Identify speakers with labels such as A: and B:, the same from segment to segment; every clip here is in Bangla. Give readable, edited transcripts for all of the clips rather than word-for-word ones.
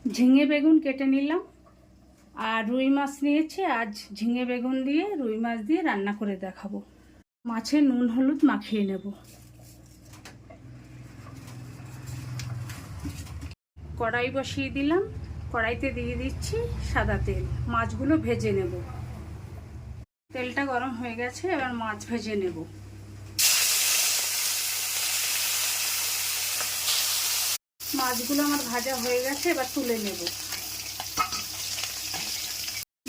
A: ঝিঙে বেগুন কেটে নিলাম আর রুই মাছ নিয়েছি। আজ ঝিঙে বেগুন দিয়ে রুই মাছ দিয়ে রান্না করে দেখাবো। মাছে নুন হলুদ মাখিয়ে নেব। কড়াই বসিয়ে দিলাম, কড়াইতে দিয়ে দিচ্ছি সাদা তেল। মাছগুলো ভেজে নেব। তেলটা গরম হয়ে গেছে, এবার মাছ ভেজে নেব। মাছগুলো আমার ভাজা হয়ে গেছে, এবার তুলে নেব।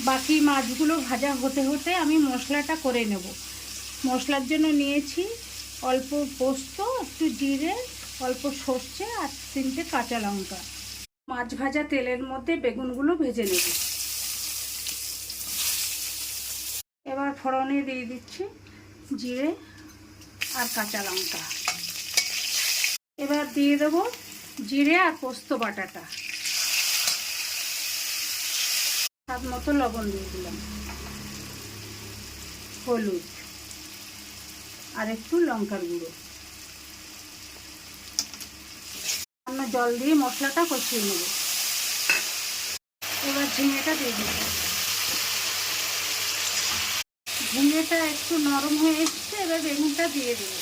A: বাকি মাছগুলো ভাজা হতে হতে আমি মশলাটা করে নেব। মশলার জন্য নিয়েছি অল্প পোস্ত, একটু জিরে, অল্প সর্ষে আর 3টে কাঁচা লঙ্কা। মাছ ভাজা তেলের মধ্যে বেগুনগুলো ভেজে নেব। এবার ফোড়নে দিয়ে দিচ্ছি জিরে আর কাঁচা লঙ্কা। এবার দিয়ে দেব জিরে আর পোস্ত বাটাটা। স্বাদ মতো লবণ দিয়ে দিলাম, হলুদ আর একটু লঙ্কার গুঁড়ো। আমরা জল দিয়ে মশলাটা কষিয়ে নেব। এবার ঝিঙেটা দিয়ে দিলাম। ঝিঙেটা একটু নরম হয়ে এসছে, এবার বেগুনটা দিয়ে দেব।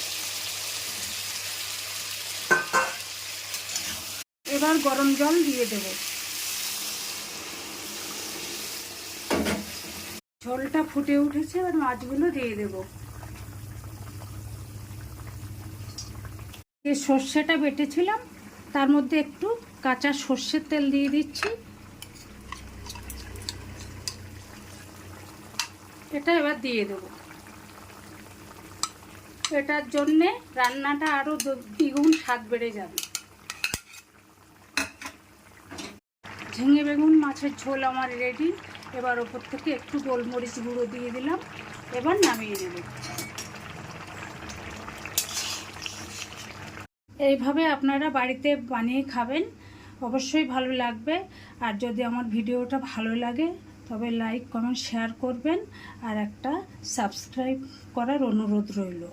A: এবার গরম জল দিয়ে দেব। ঝোলটা ফুটে উঠেছে, এবার মাছগুলো দিয়ে দেব। যে সর্ষেটা বেটেছিলাম তার মধ্যে একটু কাঁচা সর্ষের তেল দিয়ে দিচ্ছি। এটা এবার দিয়ে দেব। এটার জন্যে রান্নাটা আরও দ্বিগুণ স্বাদ বেড়ে যাবে। ঝিঙে বেগুন মাছের ঝোল আমার রেডি। এবার ওপর থেকে একটু গোলমরিচ গুঁড়ো দিয়ে দিলাম। এবার নামিয়ে নেব। এইভাবে আপনারা বাড়িতে বানিয়ে খাবেন, অবশ্যই ভালো লাগবে। আর যদি আমার ভিডিওটা ভালো লাগে তবে লাইক কমেন্ট শেয়ার করবেন আর একটা সাবস্ক্রাইব করার অনুরোধ রইল।